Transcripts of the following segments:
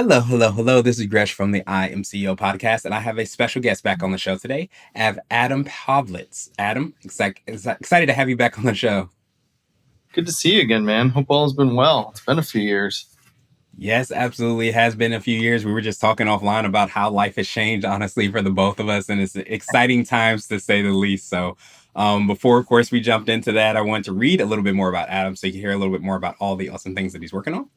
Hello, hello, hello. This is Gresh from the IMCO podcast, and I have a special guest back on the show today. I have Adam Povlitz. Adam, excited to have you back on the show. Good to see you again, man. Hope all has been well. It's been a few years. Yes, absolutely. It has been a few years. We were just talking offline about how life has changed, honestly, for the both of us, and it's exciting times to say the least. Before, of course, we jumped into that, I wanted to read a little bit more about Adam so you can hear a little bit more about all the awesome things that he's working on.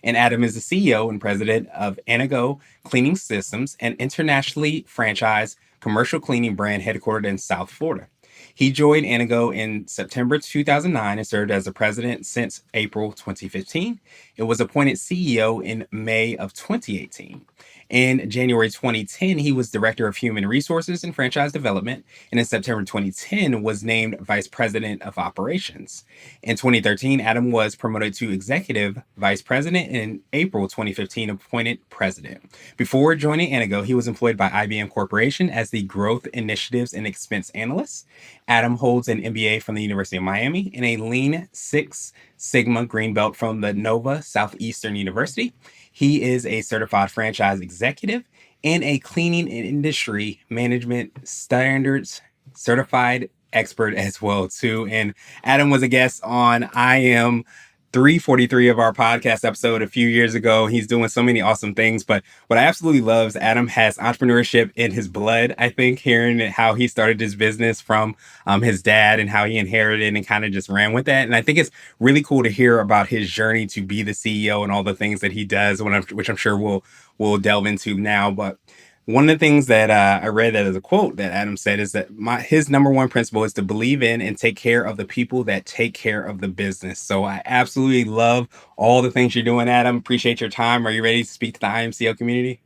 And Adam is the CEO and president of Anago Cleaning Systems, an internationally franchised commercial cleaning brand headquartered in South Florida. He joined Anago in September 2009 and served as the president since April 2015. It was appointed CEO in May of 2018. In January 2010, he was Director of Human Resources and Franchise Development, and in September 2010 was named Vice President of Operations. In 2013, Adam was promoted to Executive Vice President, and in April 2015 appointed President. Before joining Anago, he was employed by IBM Corporation as the Growth Initiatives and Expense Analyst. Adam holds an MBA from the University of Miami and a Lean Six Sigma Green Belt from the Nova Southeastern University. He is a certified franchise executive and a cleaning and industry management standards certified expert as well too. And Adam was a guest on IM 343 of our podcast episode a few years ago. He's doing so many awesome things. But what I absolutely love is Adam has entrepreneurship in his blood. I think hearing how he started his business from his dad and how he inherited and kind of just ran with that. And I think it's really cool to hear about his journey to be the CEO and all the things that he does, which I'm sure we'll delve into now. But one of the things that I read that as a quote that Adam said is that his number one principle is to believe in and take care of the people that take care of the business. So I absolutely love all the things you're doing, Adam. Appreciate your time. Are you ready to speak to the IMCO community?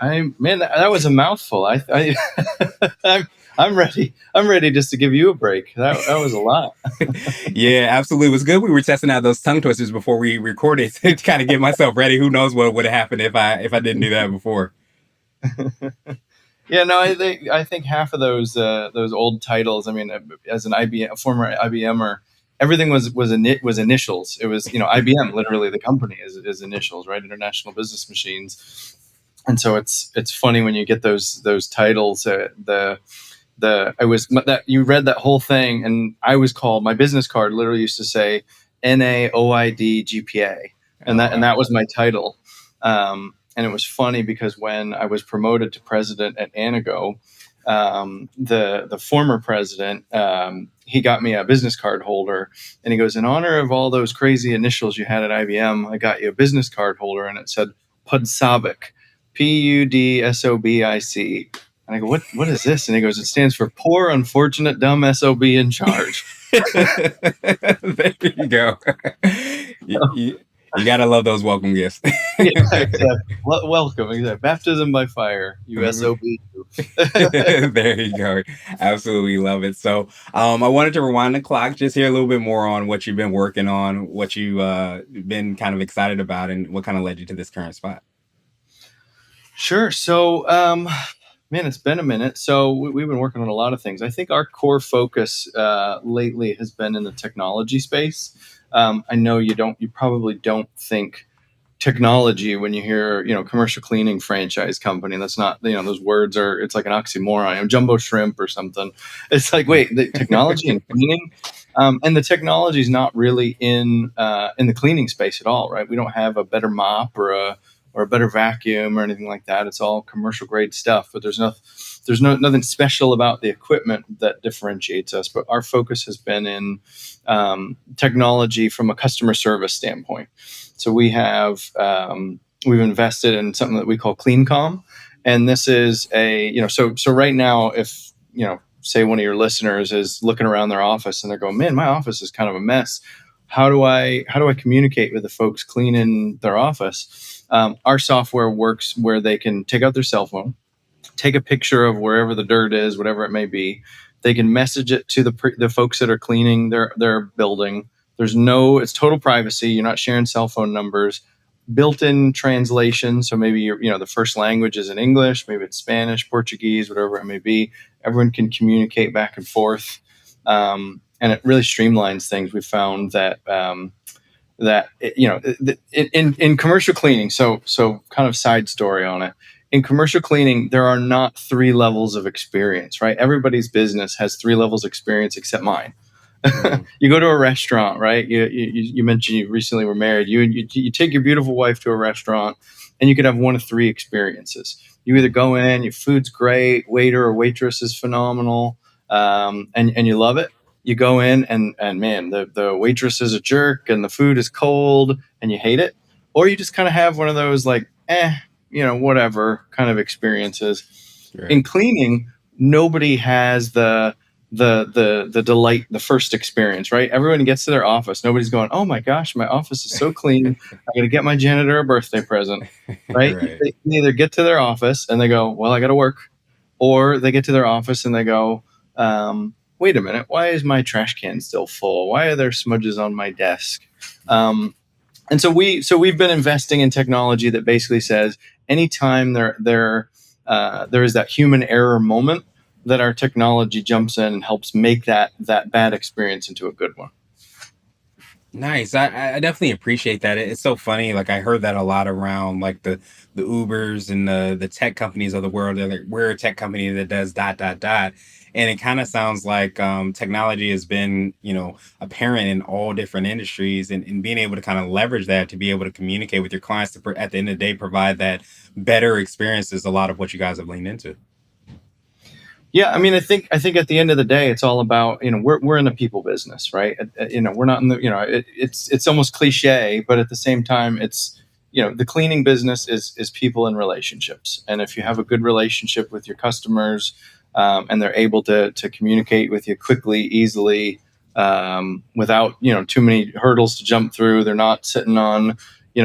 That was a mouthful. I'm ready. I'm ready just to give you a break. That was a lot. Yeah, absolutely. It was good. We were testing out those tongue twisters before we recorded to kind of get myself ready. Who knows what would have happened if I didn't do that before. Yeah, no, I think half of those old titles. I mean, as a former IBMer, everything was initials. It was IBM, literally the company is initials, right? International Business Machines. And so it's funny when you get those titles. You read that whole thing, and I was called. My business card literally used to say NAOID GPA, and that was my title. And it was funny because when I was promoted to president at Anago, the former president, he got me a business card holder, and he goes, in honor of all those crazy initials you had at IBM, I got you a business card holder, and it said PUDSOBIC, PUDSOBIC. And I go, what is this? And he goes, it stands for poor, unfortunate, dumb SOB in charge. There you go. You gotta love those welcome gifts. Yeah, exactly. Welcome. Exactly. Baptism by fire, USOB. There you go. Absolutely love it. So I wanted to rewind the clock, just hear a little bit more on what you've been working on, what you been kind of excited about, and what kind of led you to this current spot. Sure. So, man, it's been a minute. So we've been working on a lot of things. I think our core focus lately has been in the technology space. I know you probably don't think technology when you hear, commercial cleaning franchise company. That's not, those words it's like an oxymoron, jumbo shrimp or something. It's like, wait, the technology and cleaning, and the technology is not really in the cleaning space at all, right? We don't have a better mop or a better vacuum or anything like that. It's all commercial grade stuff, but there's nothing special about the equipment that differentiates us. But our focus has been in technology from a customer service standpoint. So we've invested in something that we call CleanCom, and this is so right now, if say one of your listeners is looking around their office and they're going, man, my office is kind of a mess. How do I communicate with the folks cleaning their office? Our software works where they can take out their cell phone, take a picture of wherever the dirt is, whatever it may be. They can message it to the folks that are cleaning their building. It's total privacy. You're not sharing cell phone numbers. Built-in translation. So maybe the first language is in English, maybe it's Spanish, Portuguese, whatever it may be. Everyone can communicate back and forth, and it really streamlines things. We found that that in commercial cleaning. So kind of side story on it. In commercial cleaning, there are not three levels of experience, right? Everybody's business has three levels of experience except mine. Mhm. You go to a restaurant, right? You mentioned you recently were married. You take your beautiful wife to a restaurant, and you could have one of three experiences. You either Mhm. go in, your food's great, waiter or waitress is phenomenal, and you love it. You go in, and man, the waitress is a jerk, and the food is cold, and you hate it. Or you just kind of have one of those like, whatever kind of experiences. In Right. cleaning, nobody has the delight, the first experience, right? Everyone gets to their office. Nobody's going, "Oh my gosh, my office is so clean. I got to get my janitor a birthday present." Right? Right. They either get to their office and they go, "Well, I got to work," or they get to their office and they go, "Wait a minute, why is my trash can still full? Why are there smudges on my desk?" And we've been investing in technology that basically says anytime there is that human error moment, that our technology jumps in and helps make that bad experience into a good one. Nice. I definitely appreciate that. It's so funny. Like I heard that a lot around like the Ubers and the tech companies of the world. They're like, we're a tech company that does dot dot dot. And it kind of sounds like technology has been, apparent in all different industries, and being able to kind of leverage that to be able to communicate with your clients to at the end of the day provide that better experience is a lot of what you guys have leaned into. Yeah, I mean, I think at the end of the day, it's all about, we're in the people business, right? We're not in the, it's almost cliche, but at the same time, it's, the cleaning business is people and relationships, and if you have a good relationship with your customers, and they're able to communicate with you quickly, easily, without too many hurdles to jump through. They're not sitting on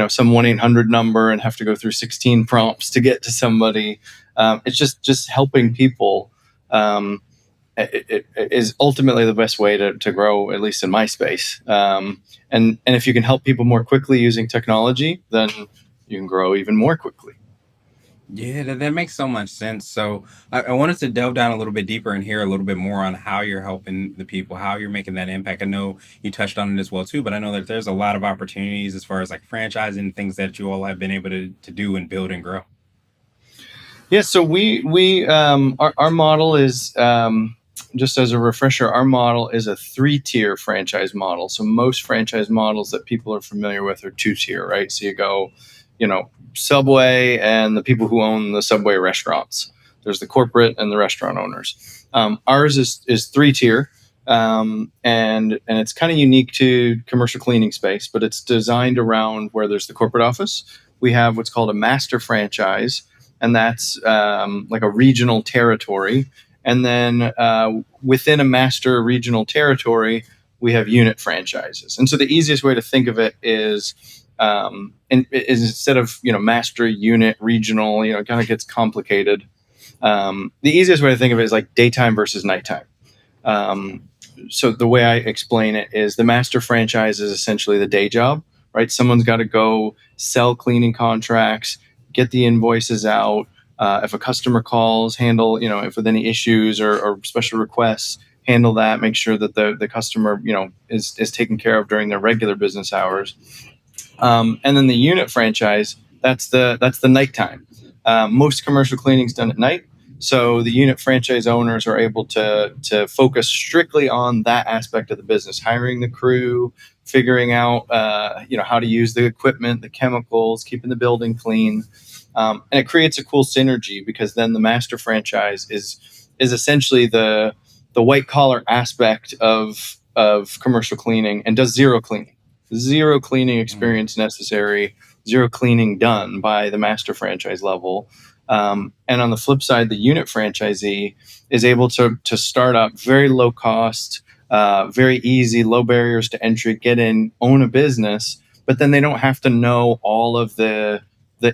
some 1-800 number and have to go through 16 prompts to get to somebody. It's just helping people, um, it is ultimately the best way to grow, at least in my space. And if you can help people more quickly using technology, then you can grow even more quickly. Yeah, that makes so much sense. So I wanted to delve down a little bit deeper and hear a little bit more on how you're helping the people, how you're making that impact. I know you touched on it as well too, but I know that there's a lot of opportunities as far as like franchising things that you all have been able to do and build and grow. Yeah, so our model is, just as a refresher, our model is a three-tier franchise model. So most franchise models that people are familiar with are two-tier, right? So you go, Subway and the people who own the Subway restaurants. There's the corporate and the restaurant owners. Ours is three-tier. And it's kind of unique to commercial cleaning space, but it's designed around where there's the corporate office. We have what's called a master franchise, and that's, like a regional territory. And then, within a master regional territory, we have unit franchises. And so the easiest way to think of it is instead of master, unit, regional, it kind of gets complicated. The easiest way to think of it is like daytime versus nighttime. Um, so the way I explain it is the master franchise is essentially the day job, right? Someone's got to go sell cleaning contracts, get the invoices out. If a customer calls, handle, if with any issues or special requests, handle that, make sure that the customer, is taken care of during their regular business hours. And then the unit franchise, that's the nighttime. Most commercial cleaning is done at night, so the unit franchise owners are able to focus strictly on that aspect of the business, hiring the crew, figuring out how to use the equipment, the chemicals, keeping the building clean, and it creates a cool synergy because then the master franchise is essentially the white collar aspect of commercial cleaning and does zero cleaning Mm. experience necessary, zero cleaning done by the master franchise level. And on the flip side, the unit franchisee is able to start up very low cost, very easy, low barriers to entry, get in, own a business, but then they don't have to know all of the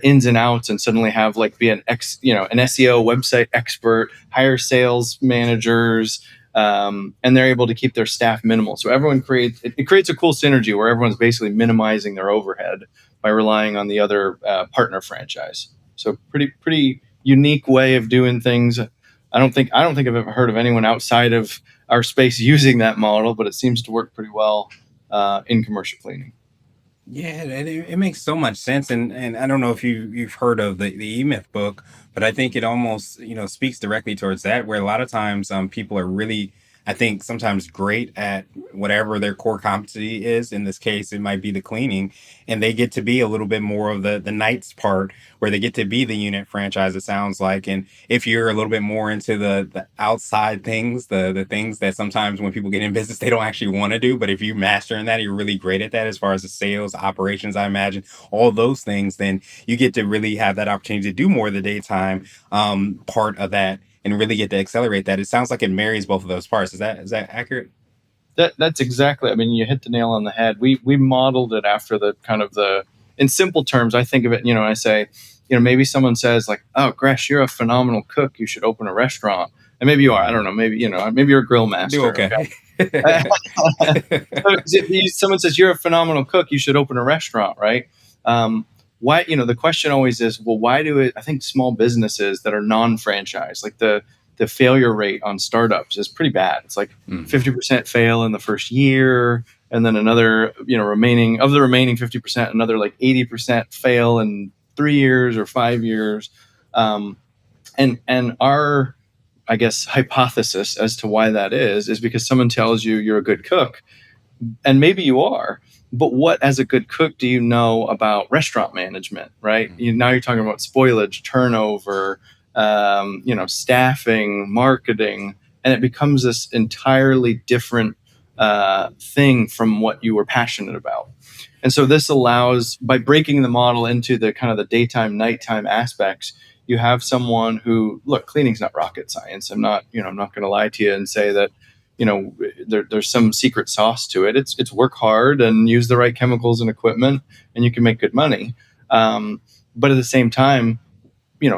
ins and outs and suddenly have like be an SEO website expert, hire sales managers, and they're able to keep their staff minimal. So everyone it creates a cool synergy where everyone's basically minimizing their overhead by relying on the other, partner franchise. So pretty unique way of doing things. I don't think I've ever heard of anyone outside of our space using that model, but it seems to work pretty well, in commercial cleaning. Yeah, it makes so much sense, and I don't know if you've heard of the E Myth book, but I think it almost speaks directly towards that, where a lot of times people are really, I think, sometimes great at whatever their core competency is. In this case, it might be the cleaning, and they get to be a little bit more of the nights part, where they get to be the unit franchise. It sounds like, and if you're a little bit more into the outside things, the things that sometimes when people get in business they don't actually want to do, but if you master in that, you're really great at that as far as the sales operations, I imagine, all those things, then you get to really have that opportunity to do more of the daytime part of that and really get to accelerate that. It sounds like it marries both of those parts. Is that accurate? That's exactly. I mean, you hit the nail on the head. We modeled it after the kind of the in simple terms. I think of it. I say, maybe someone says like, "Oh, Gresh, you're a phenomenal cook. You should open a restaurant." And maybe you are. I Mhm. don't know. Maybe maybe you're a grill Do master. okay. Okay. So someone says you're a phenomenal cook. You should open a restaurant, right? Why? The question always is, well, why do it? I think small businesses that are non-franchise, like the failure rate on startups is pretty bad. It's like Mhm. 50% fail in the first year, and then another, remaining 50%, another like 80% fail in 3 years or 5 years. Um, and our, I guess, hypothesis as to why that is because someone tells you you're a good cook, and maybe you are, but what as a good cook do you know about restaurant management, right? Now you're talking about spoilage, turnover, staffing, marketing, and it becomes this entirely different thing from what you were passionate about. And so this allows, by breaking the model into the kind of the daytime nighttime aspects, you have someone who, look, cleaning's not rocket science. I'm not going to lie to you and say that there's some secret sauce to it. It's work hard and use the right chemicals and equipment, and you can make good money. But at the same time,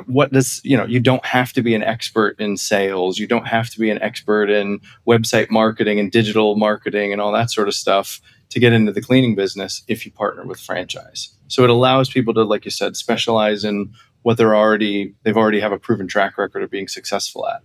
what does you don't have to be an expert in sales. You don't have to be an expert in website marketing and digital marketing and all that sort of stuff to get into the cleaning business if you partner with franchise. So it allows people to, like you said, specialize in what they've already have a proven track record of being successful at.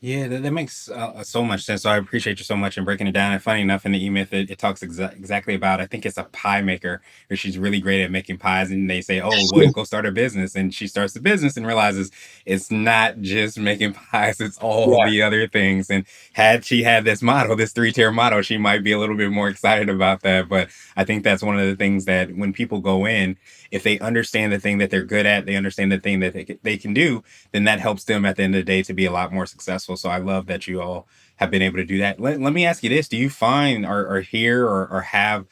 Yeah, that makes so much sense. So I appreciate you so much in breaking it down. And funny enough, in the E-Myth, it talks exactly about, I think it's a pie maker, where she's really great at making pies. And they say, oh, well, go start a business. And she starts the business and realizes it's not just making pies, it's all Yeah. the other things. And had she had this model, this three-tier model, she might be a little bit more excited about that. But I think that's one of the things that when people go in, if they understand the thing that they're good at, they understand the thing that they can do, then that helps them at the end of the day to be a lot more successful. So I love that you all have been able to do that. Let me ask you this. Do you find or hear or have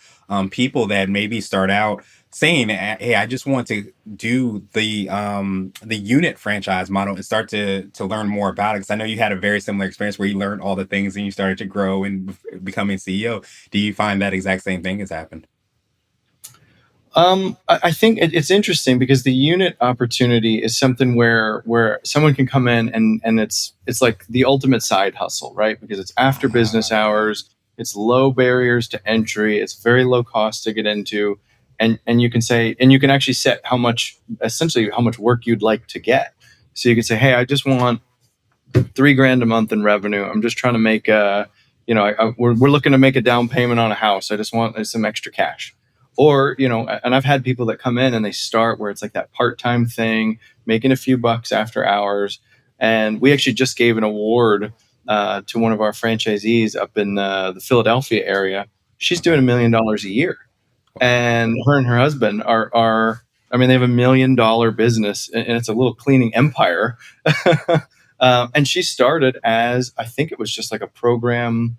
people that maybe start out saying, hey, I just want to do the unit franchise model and start to learn more about it? Because I know you had a very similar experience where you learned all the things and you started to grow and becoming CEO. Do you find that exact same thing has happened? I think it's interesting because the unit opportunity is something where someone can come in and it's like the ultimate side hustle, right? Because it's after business Yeah. hours, it's low barriers to entry, it's very low cost to get into, and you can say, and you can actually set essentially how much work you'd like to get. So you can say, hey, I just want 3 grand a month in revenue. I'm just trying to make we're looking to make a down payment on a house. I just want some extra cash. Or, and I've had people that come in and they start where it's like that part-time thing, making a few bucks after hours. And we actually just gave an award to one of our franchisees up in the Philadelphia area. She's doing Okay. $1 million a year, Wow. and her and her husband are I mean, they have $1 million business, and it's a little cleaning empire. And she started as, I think it was just like a program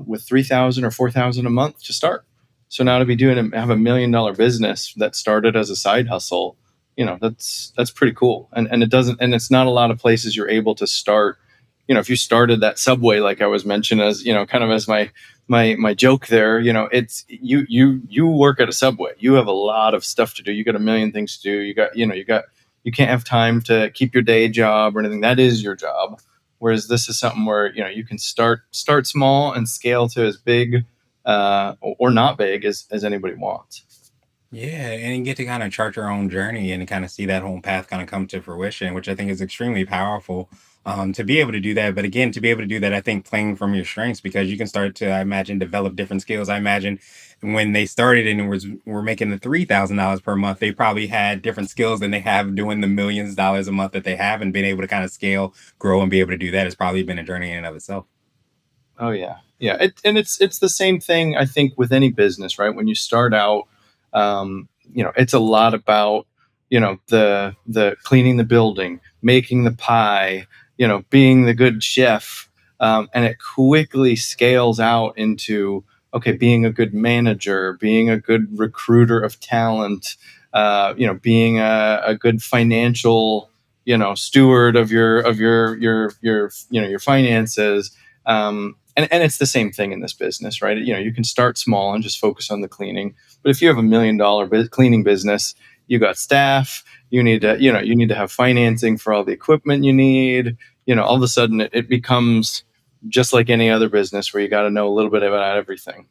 with 3,000 or 4,000 a month to start. So now to be have $1 million business that started as a side hustle, that's pretty cool. And it's not a lot of places you're able to start. If you started that Subway, like I was mentioned, as kind of as my joke there, it's you work at a Subway, you have a lot of stuff to do, you got a million things to do, you can't have time to keep your day job or anything. That is your job. Whereas this is something where you can start small and scale to as big or not big as anybody wants. Yeah, and you get to kind of chart your own journey and kind of see that whole path kind of come to fruition, which I think is extremely powerful to be able to do that. But again, to be able to do that, I think playing from your strengths because you can start to, I imagine, develop different skills. I imagine when they started and were making the $3,000 per month, they probably had different skills than they have doing the millions of dollars a month that they have, and being able to kind of scale, grow, and be able to do that has probably been a journey in and of itself. Oh yeah, yeah. And it's the same thing I think with any business, right? When you start out, it's a lot about the cleaning the building, making the pie, being the good chef, and it quickly scales out into okay, being a good manager, being a good recruiter of talent, being a good financial steward of your finances. And it's the same thing in this business, right? You can start small and just focus on the cleaning. But if you have $1 million cleaning business, you got staff, you need to have financing for all the equipment you need. All of a sudden it becomes just like any other business where you got to know a little bit about everything.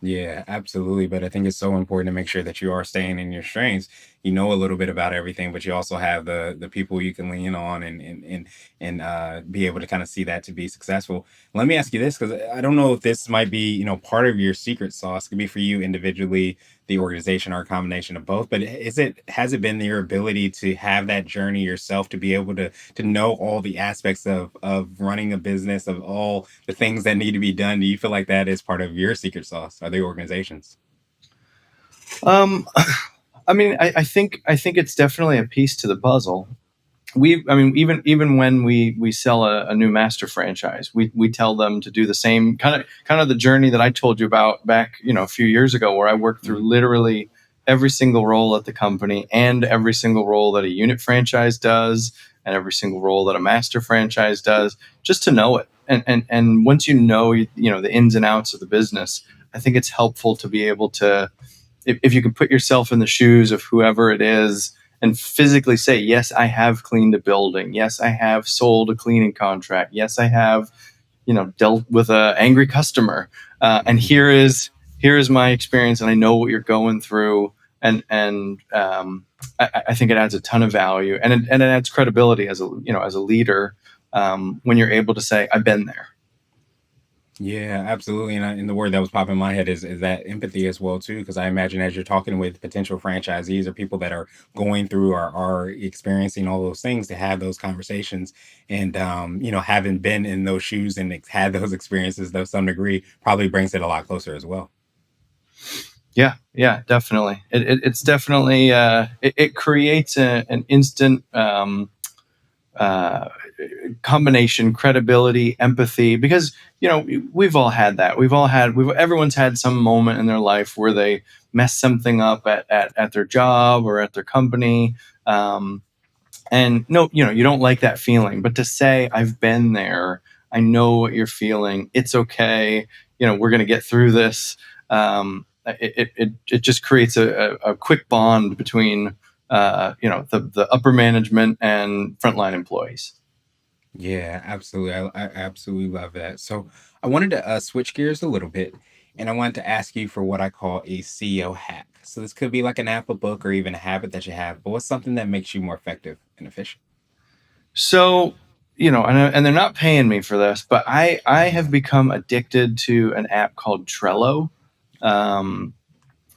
Yeah, absolutely. But I think it's so important to make sure that you are staying in your strengths. You know a little bit about everything, but you also have the people you can lean on and be able to kind of see that to be successful. Let me ask you this, because I don't know if this might be, part of your secret sauce. It could be for you individually, the organization, or a combination of both. But has it been your ability to have that journey yourself to be able to know all the aspects of running a business, of all the things that need to be done? Do you feel like that is part of your secret sauce? Are they organizations? Um, I mean, I think it's definitely a piece to the puzzle. I mean, even when we sell a new master franchise, we tell them to do the same kind of the journey that I told you about back a few years ago, where I worked through Mhm. literally every single role at the company and every single role that a unit franchise does and every single role that a master franchise does, just to know it. And once you know the ins and outs of the business, I think it's helpful to be able to, if you can put yourself in the shoes of whoever it is and physically say, yes, I have cleaned a building. Yes, I have sold a cleaning contract. Yes, I have, dealt with an angry customer. And here is my experience, and I know what you're going through. And I think it adds a ton of value, and it adds credibility as a leader, when you're able to say, I've been there. Yeah, absolutely. And the word that was popping in my head is that empathy as well too, because I imagine as you're talking with potential franchisees or people that are going through or are experiencing all those things, to have those conversations and having been in those shoes and had those experiences to some degree probably brings it a lot closer as well. Yeah, yeah, definitely. It's definitely it creates an instant uh, combination: credibility, empathy, because we've all had that. Everyone's had some moment in their life where they mess something up at their job or at their company. And no, you don't like that feeling, but to say, I've been there, I know what you're feeling, it's okay, we're going to get through this. It just creates a quick bond between the upper management and frontline employees. Yeah, absolutely. I absolutely love that. So I wanted to switch gears a little bit, and I wanted to ask you for what I call a CEO hack. So this could be like an app, a book, or even a habit that you have, but what's something that makes you more effective and efficient? So, and they're not paying me for this, but I have become addicted to an app called Trello. Um,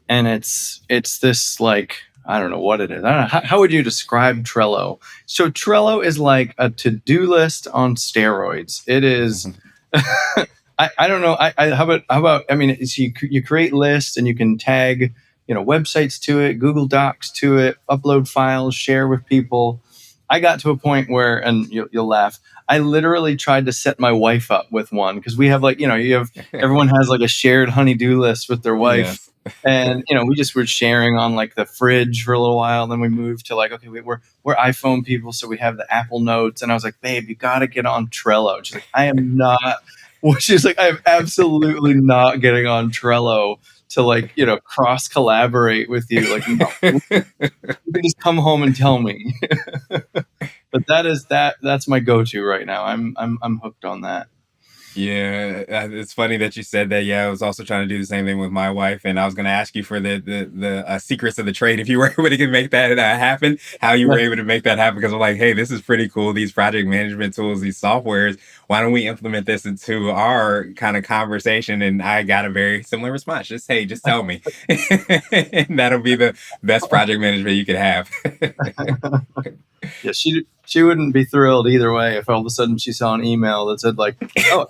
and it's this, like, I don't know what it is. I don't know how would you describe Trello. So Trello is like a to-do list on steroids. It is. I don't know. How about I mean, it's, you create lists and you can tag websites to it, Google Docs to it, upload files, share with people. I got to a point where, and you'll laugh, I literally tried to set my wife up with one, because we have, like, you have, everyone has like a shared honey-do list with their wife. Yes. And we just were sharing on like the fridge for a little while. And then we moved to, like, okay, we're iPhone people, so we have the Apple Notes. And I was like, babe, you got to get on Trello. She's like, I am not. Well, she's like, I am absolutely not getting on Trello to, like, cross collaborate with you. Like, no, you can just come home and tell me. But that's my go-to right now. I'm hooked on that. Yeah, it's funny that you said that. Yeah, I was also trying to do the same thing with my wife, and I was going to ask you for the secrets of the trade if you were able to make that happen. How you were Yeah. able to make that happen? Because I'm like, hey, this is pretty cool. These project management tools, these softwares. Why don't we implement this into our kind of conversation? And I got a very similar response. Just hey, just tell me, and that'll be the best project management you could have. Yeah, she wouldn't be thrilled either way if all of a sudden she saw an email that said like, "Oh,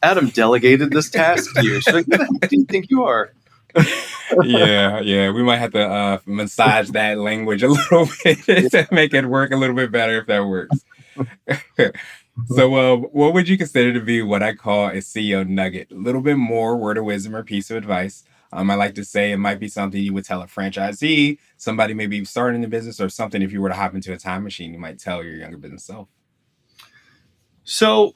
Adam delegated this task to you." She's like, "Who the heck do you think you are?" Yeah, yeah, we might have to massage that language a little bit to make it work a little bit better if that works. So, what would you consider to be what I call a CEO nugget? A little bit more word of wisdom or piece of advice. I like to say it might be something you would tell a franchisee, somebody maybe starting the business, or something if you were to hop into a time machine, you might tell your younger business self. So,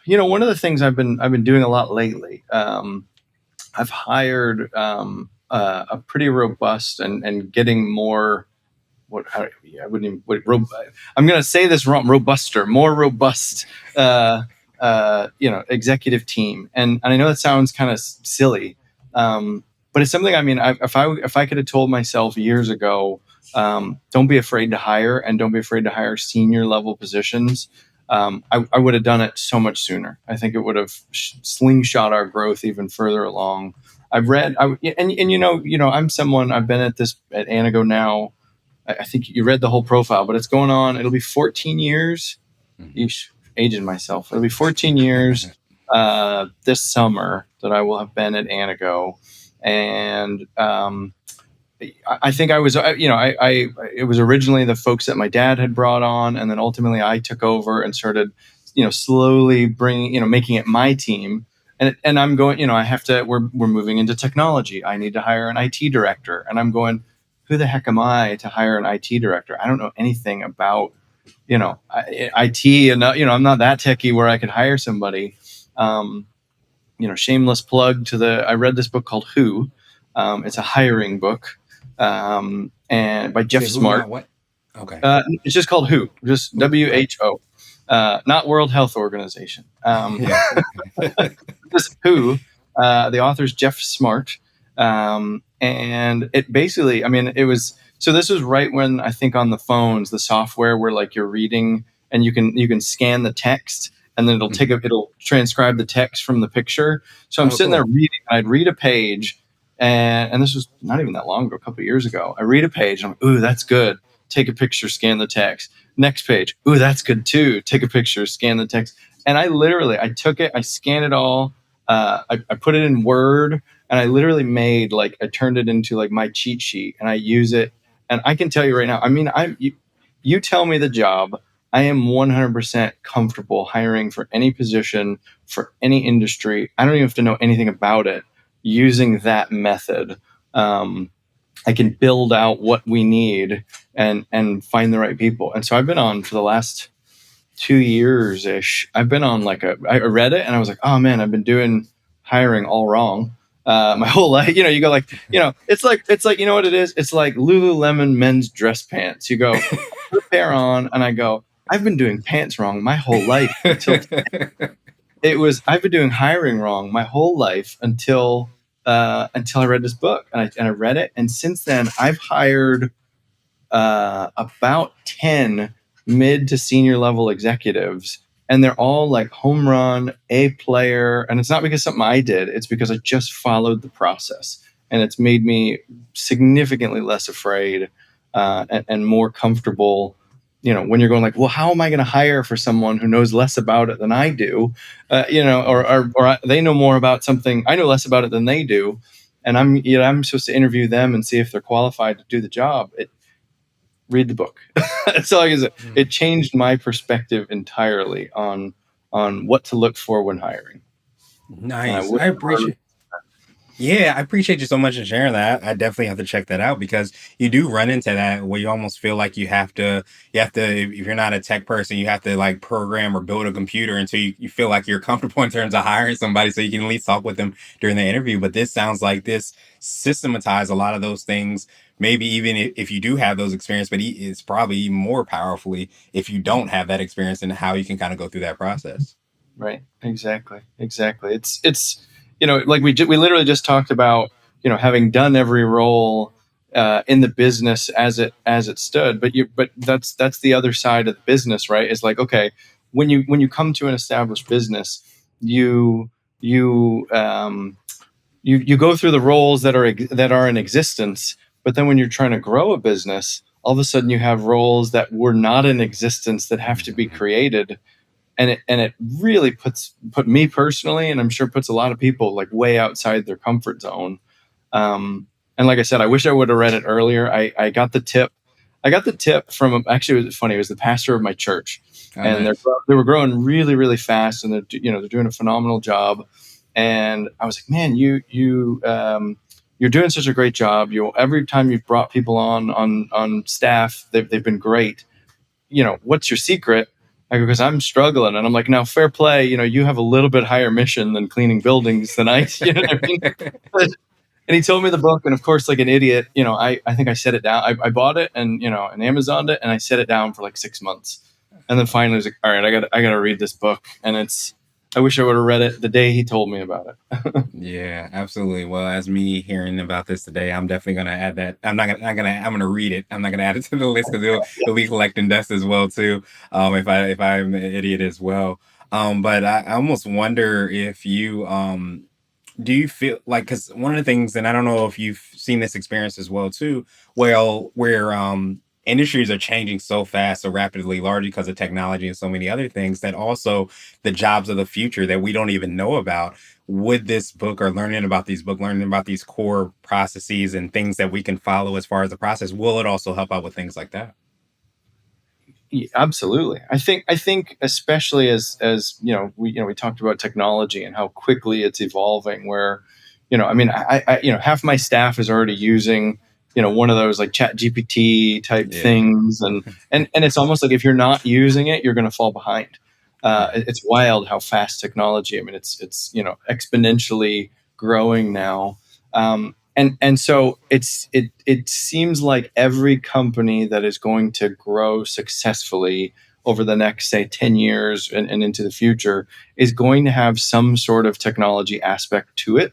one of the things I've been doing a lot lately. I've hired a pretty robust and getting more. I wouldn't even. I'm going to say this wrong. More robust. Executive team, and I know that sounds kind of silly, but it's something. I mean, if I could have told myself years ago, don't be afraid to hire, and don't be afraid to hire senior level positions. I would have done it so much sooner. I think it would have slingshot our growth even further along. I've read, and I'm someone. I've been at Anago now. I think you read the whole profile, but it's going on. It'll be 14 years. Mhm. Eesh, aging myself. It'll be 14 years this summer that I will have been at Anago, and I think I was, it was originally the folks that my dad had brought on, and then ultimately I took over and started, slowly bringing, making it my team. And I'm going, I have to, we're moving into technology. I need to hire an IT director. And I'm going, who the heck am I to hire an IT director? I don't know anything about, IT, and, I'm not that techie where I could hire somebody. Um, Shameless plug I read this book called Who. It's a hiring book, and by Jeff Say who, Smart. not what. Okay. It's just called Who, just Who? Okay. WHO, not World Health Organization. Yeah. Just Who. The author's Jeff Smart, and it basically, I mean, it was. So this was right when I think on the phones, the software where like you're reading and you can scan the text and then Mhm. it'll transcribe the text from the picture. So I'm Oh, sitting there cool. reading. I'd read a page, and this was not even that long ago, a couple of years ago. I read a page. And I'm like, ooh, that's good. Take a picture, scan the text. Next page. Ooh, that's good too. Take a picture, scan the text. And I took it, I scanned it all. I put it in Word, and I literally I turned it into like my cheat sheet, and I use it. And I can tell you right now, I mean, you tell me the job, I am 100% comfortable hiring for any position, for any industry. I don't even have to know anything about it using that method. Um, I can build out what we need and find the right people. And so I've been on for the last 2 years ish. I've been on I read it and I was like, oh man, I've been doing hiring all wrong. My whole life, you go like, it's like, you know what it is? It's like Lululemon men's dress pants. You go, put a pair on, and I go, I've been doing pants wrong my whole life until I've been doing hiring wrong my whole life until I read this book, and I read it, and since then I've hired about 10 mid to senior level executives, and they're all like home run A player. And it's not because something I did, it's because I just followed the process, and it's made me significantly less afraid, and more comfortable. When you're going like, well, how am I going to hire for someone who knows less about it than I do? They know more about something, I know less about it than they do, and I'm supposed to interview them and see if they're qualified to do the job. Read the book. That's all I can say. It changed my perspective entirely on what to look for when hiring, and I Nice. would. I appreciate. Yeah, I appreciate you so much for sharing that. I definitely have to check that out because you do run into that where you almost feel like you have to, if you're not a tech person, you have to like program or build a computer until you feel like you're comfortable in terms of hiring somebody so you can at least talk with them during the interview. But this sounds like this systematize a lot of those things. Maybe even if you do have those experience, but it's probably even more powerfully if you don't have that experience and how you can kind of go through that process. Right. Exactly. Exactly. It's like we literally just talked about having done every role in the business as it stood, but that's the other side of the business, right? Is like, okay, when you come to an established business, you you you go through the roles that are in existence, but then when you're trying to grow a business, all of a sudden you have roles that were not in existence that have to be Mhm. created, and it really put me personally, and I'm sure puts a lot of people like way outside their comfort zone. um, and like I said, I wish I would have read it earlier. I got the tip. I got the tip from, actually, it was funny. It was the pastor of my church, Oh, and nice. they were growing really really fast, and they're doing a phenomenal job. And I was like, man, you're doing such a great job. You Every time you've brought people on staff, they've been great. What's your secret? I go, because I'm struggling. And I'm like, now, fair play. You have a little bit higher mission than cleaning buildings than I. You know what I mean? And he told me the book, and of course, like an idiot, I think I set it down. I bought it and Amazoned it, and I set it down for like 6 months, and then finally I was like, all right, I got to read this book, and I wish I would have read it the day he told me about it. Yeah, absolutely. Well, as me hearing about this today, I'm definitely gonna add that. I'm gonna read it. I'm not gonna add it to the list because it'll be collecting dust as well too. If I'm an idiot as well. But I almost wonder if you do you feel like, because one of the things, and I don't know if you've seen this experience as well too, well, where industries are changing so fast, so rapidly, largely because of technology and so many other things, that also the jobs of the future that we don't even know about, with this book, or learning about these core processes and things that we can follow as far as the process, will it also help out with things like that? Yeah, absolutely. I think especially as we talked about technology and how quickly it's evolving. Where, I mean, half my staff is already using one of those like Chat GPT type Yeah. things, and it's almost like if you're not using it, you're going to fall behind. Yeah. It's wild how fast technology. I mean, it's exponentially growing now. And so it seems like every company that is going to grow successfully over the next, say, 10 years and into the future is going to have some sort of technology aspect to it.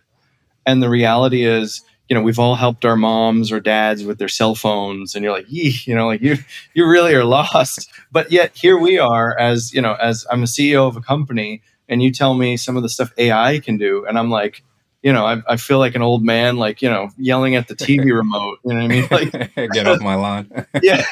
And the reality is, we've all helped our moms or dads with their cell phones, and you're like, yee, like you really are lost. But yet here we are, as I'm a CEO of a company, and you tell me some of the stuff AI can do, and I'm like, I feel like an old man, like, yelling at the TV remote. You know what I mean? Like, Get off my lawn. yeah,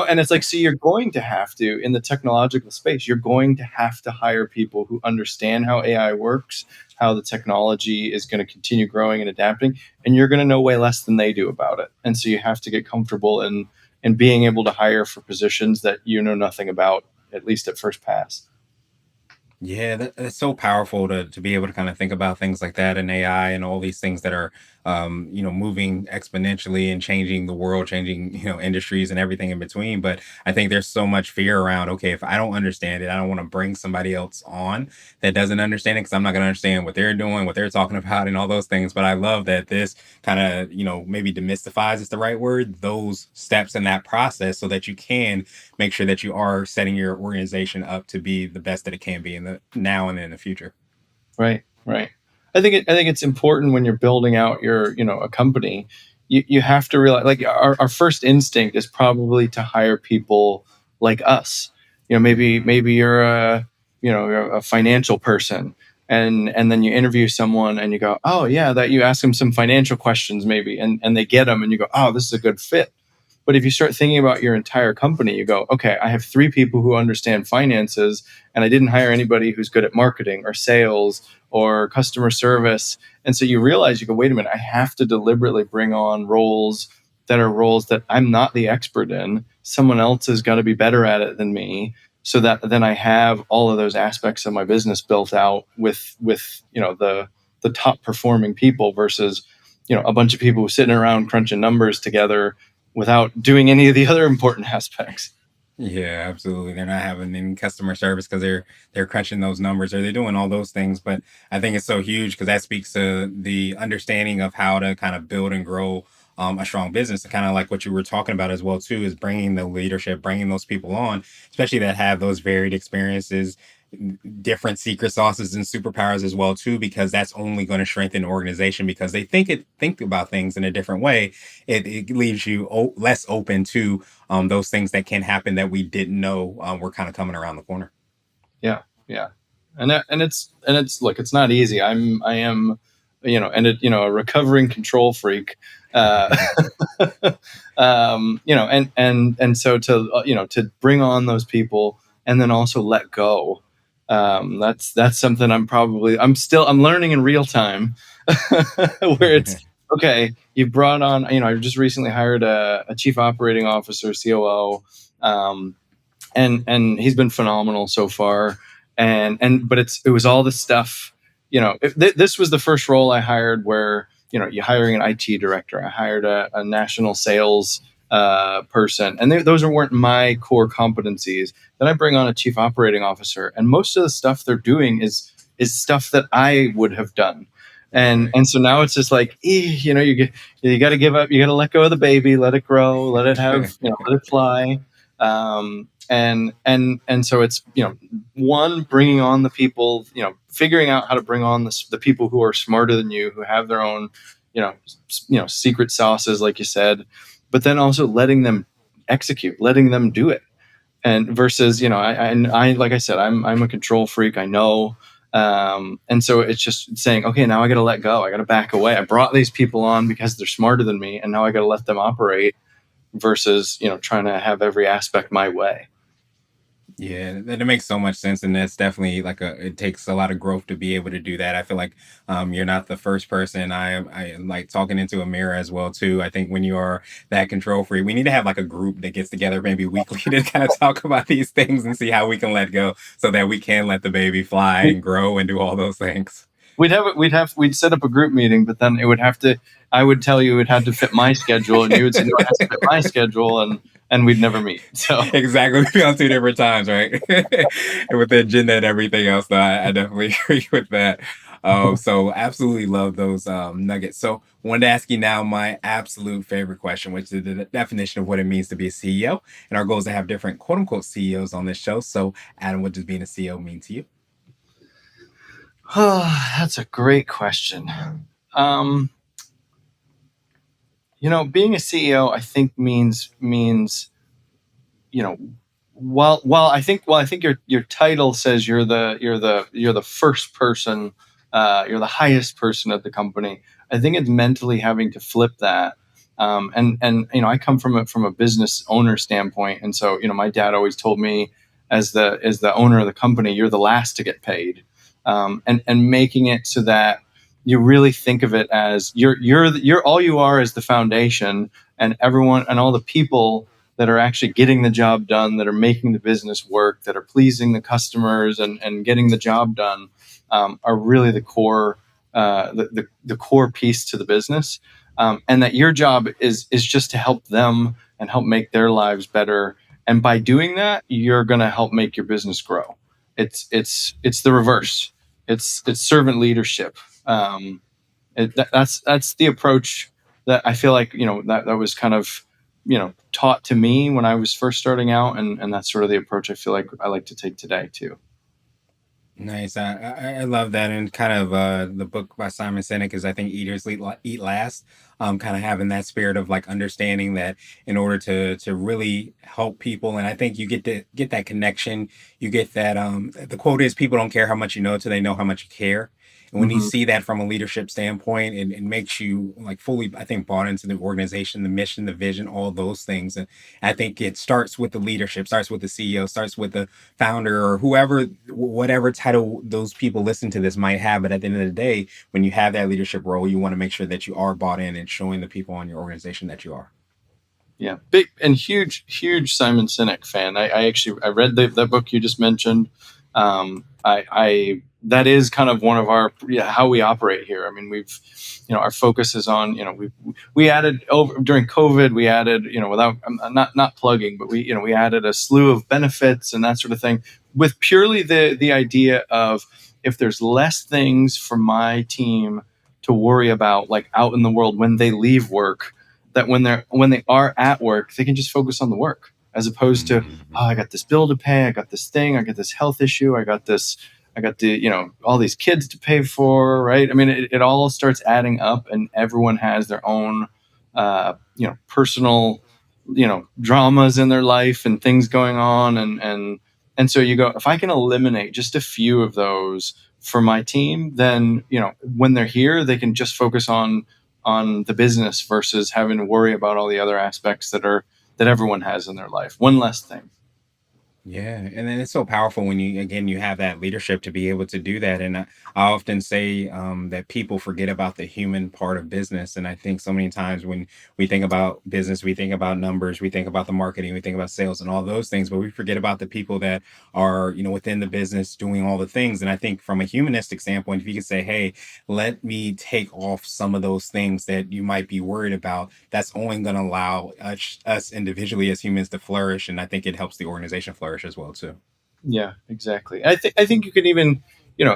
and it's like, so you're going to have to, in the technological space, you're going to have to hire people who understand how AI works, how the technology is going to continue growing and adapting, and you're going to know way less than they do about it. And so you have to get comfortable in being able to hire for positions that you know nothing about, at least at first pass. Yeah, that's so powerful to be able to kind of think about things like that, and AI and all these things that are moving exponentially and changing the world, changing industries and everything in between. But I think there's so much fear around, okay, if I don't understand it, I don't want to bring somebody else on that doesn't understand it, because I'm not going to understand what they're doing, what they're talking about, and all those things. But I love that this kind of maybe demystifies, is the right word, those steps in that process, so that you can make sure that you are setting your organization up to be the best that it can be in the now and in the future. Right, right. I think it's important when you're building out a company. You have to realize, like, our first instinct is probably to hire people like us. Maybe you're a financial person, and then you interview someone and you go, oh yeah, that you ask them some financial questions maybe, and they get them, and you go, oh, this is a good fit. But if you start thinking about your entire company, you go, okay, I have three people who understand finances, and I didn't hire anybody who's good at marketing or sales or customer service. And so you realize, you go, wait a minute, I have to deliberately bring on roles that I'm not the expert in. Someone else has got to be better at it than me, so that then I have all of those aspects of my business built out with the top performing people versus a bunch of people who are sitting around crunching numbers together without doing any of the other important aspects. Yeah, absolutely. They're not having any customer service because they're crunching those numbers, or they're doing all those things. But I think it's so huge because that speaks to the understanding of how to kind of build and grow a strong business. And kind of like what you were talking about as well too, is bringing the leadership, bringing those people on, especially that have those varied experiences. different secret sauces and superpowers as well too, because that's only going to strengthen the organization because they think about things in a different way. It leaves you less open to those things that can happen that we didn't know were kind of coming around the corner. Yeah, yeah, and it's look, it's not easy. I am, a recovering control freak. Uh, and so to to bring on those people and then also let go. That's something I'm learning in real time, where it's okay. You brought on, I just recently hired a chief operating officer, COO. And he's been phenomenal so far. And but it was all the stuff. This was the first role I hired where you're hiring an IT director. I hired a national sales person, and those weren't my core competencies. Then I bring on a chief operating officer, and most of the stuff they're doing is stuff that I would have done. And so now it's just like, you got to give up, you got to let go of the baby, let it grow, let it have, let it fly. And so it's one, bringing on the people, figuring out how to bring on the people who are smarter than you, who have their own secret sauces, like you said, but then also letting them execute, letting them do it. And versus I like I said, I'm a control freak, I know. And so it's just saying, okay, now I got to let go, I got to back away. I brought these people on because they're smarter than me, and now I got to let them operate versus trying to have every aspect my way. Yeah, that it makes so much sense, and that's definitely like it takes a lot of growth to be able to do that. I feel like you're not the first person. I am like talking into a mirror as well too. I think when you are that control free, we need to have like a group that gets together maybe weekly to kind of talk about these things and see how we can let go so that we can let the baby fly and grow and do all those things. We'd set up a group meeting, but then it would have to. I would tell you it had to fit my schedule, and you would say no, it has to fit my schedule, and we'd never meet. So Exactly. We be on two different times, right? And with the agenda and everything else, though, I definitely agree with that. So absolutely love those nuggets. So wanted to ask you now my absolute favorite question, which is the definition of what it means to be a CEO. And our goal is to have different quote unquote CEOs on this show. So Adam, what does being a CEO mean to you? that's a great question. Um, being a CEO, I think means you know, while I think your title says you're the first person, you're the highest person at the company. I think it's mentally having to flip that. And I come from a business owner standpoint, and so my dad always told me, as the owner of the company, you're the last to get paid. And making it so that you really think of it as you're all you are is the foundation, and everyone and all the people that are actually getting the job done, that are making the business work, that are pleasing the customers and getting the job done, are really the core, the core piece to the business. And that your job is just to help them and help make their lives better. And by doing that, you're going to help make your business grow. It's the reverse. It's servant leadership. That's the approach that I feel like that was kind of taught to me when I was first starting out, and that's sort of the approach I feel like I like to take today too. Nice. I love that, and kind of the book by Simon Sinek is I think eat last. Kind of having that spirit of like understanding that in order to really help people, and I think you get that connection. You get that. The quote is, "People don't care how much you know till they know how much you care." And when you Hmm. see that from a leadership standpoint, it makes you like fully, I think, bought into the organization, the mission, the vision, all those things. And I think it starts with the leadership, starts with the CEO, starts with the founder or whoever, whatever title those people listen to this might have. But at the end of the day, when you have that leadership role, you want to make sure that you are bought in and showing the people on your organization that you are. Yeah, big and huge Simon Sinek fan. I read that book you just mentioned. I that is kind of one of our, yeah, how we operate here. I mean, we've our focus is on we added over during COVID. We added without, I'm not plugging, but we added a slew of benefits and that sort of thing, with purely the idea of, if there's less things for my team to worry about, like out in the world when they leave work, that when they are at work, they can just focus on the work. as opposed to, oh, Mhm. I got this bill to pay, I got this thing, I got this health issue, I got this, I got the, all these kids to pay for, right? I mean, it all starts adding up, and everyone has their own, personal, dramas in their life and things going on, and so you go, if I can eliminate just a few of those for my team, then when they're here, they can just focus on the business versus having to worry about all the other aspects that everyone has in their life. One less thing. Yeah, and then it's so powerful when you again you have that leadership to be able to do that. And I often say that people forget about the human part of business. And I think so many times when we think about business, we think about numbers, we think about the marketing, we think about sales and all those things, but we forget about the people that are within the business doing all the things. And I think from a humanistic standpoint, if you could say, hey, let me take off some of those things that you might be worried about, that's only going to allow us individually as humans to flourish. And I think it helps the organization flourish as well too. Yeah, exactly. I think you can even,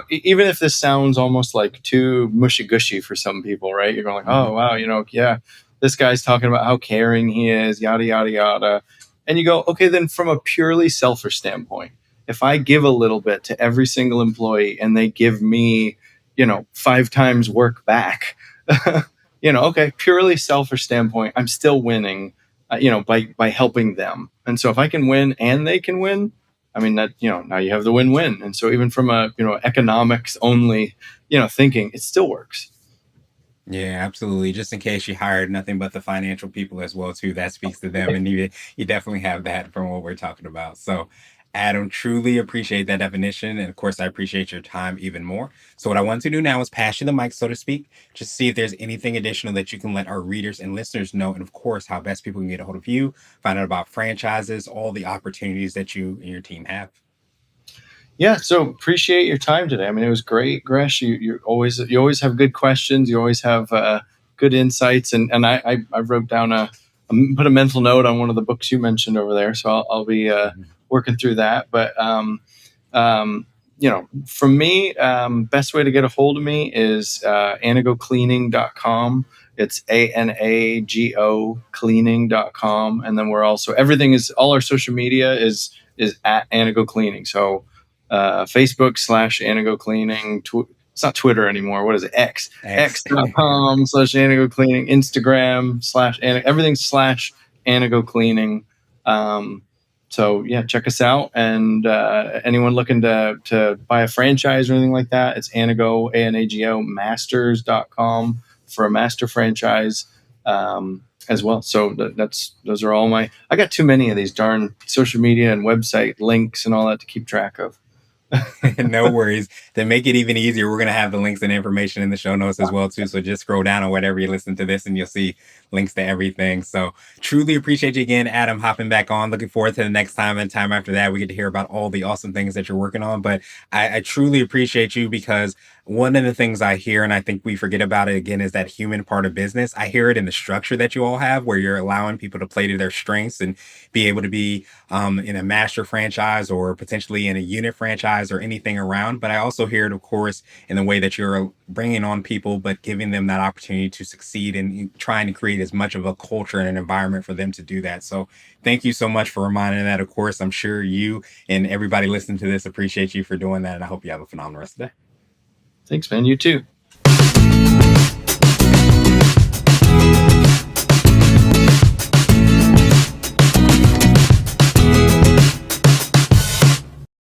even if this sounds almost like too mushy gushy for some people, right? You're going like, Mhm. oh wow, yeah, this guy's talking about how caring he is, yada yada yada, and you go, okay, then from a purely selfish standpoint, if I give a little bit to every single employee and they give me, 5 times work back, okay, purely selfish standpoint, I'm still winning, by helping them, and so if I can win and they can win, I mean that now you have the win-win, and so even from a economics only thinking, it still works. Yeah, absolutely. Just in case you hired nothing but the financial people as well too, that speaks to them, and you definitely have that from what we're talking about. So, Adam, truly appreciate that definition, and of course, I appreciate your time even more. So, what I want to do now is pass you the mic, so to speak, just see if there's anything additional that you can let our readers and listeners know, and of course, how best people can get a hold of you, find out about franchises, all the opportunities that you and your team have. Yeah, so appreciate your time today. I mean, it was great, Gresh. You always have good questions. You always have good insights, and I wrote down put a mental note on one of the books you mentioned over there, so I'll be Mhm. working through that. But for me, best way to get a hold of me is anagocleaning.com. It's ANAGO cleaning.com. And then we're also, everything is, all our social media is at Anago Cleaning. So Facebook / Anago Cleaning. It's not Twitter anymore. What is it? X. X. X.com / Anago Cleaning. Instagram / everything / Anago Cleaning. Um, so yeah, check us out. And anyone looking to buy a franchise or anything like that, it's Anago, ANAGO masters.com for a master franchise as well. So those are all my, I got too many of these darn social media and website links and all that to keep track of. No worries. To make it even easier, we're gonna have the links and information in the show notes as well too. So just scroll down on whatever you listen to this, and you'll see links to everything. So truly appreciate you again, Adam, hopping back on. Looking forward to the next time and time after that. We get to hear about all the awesome things that you're working on. But I truly appreciate you because one of the things I hear, and I think we forget about it again, is that human part of business. I hear it in the structure that you all have, where you're allowing people to play to their strengths and be able to be in a master franchise or potentially in a unit franchise or anything around. But I also hear it, of course, in the way that you're bringing on people, but giving them that opportunity to succeed and trying to create as much of a culture and an environment for them to do that. So thank you so much for reminding that. Of course, I'm sure you and everybody listening to this appreciate you for doing that. And I hope you have a phenomenal rest of the day. Thanks, man. You too.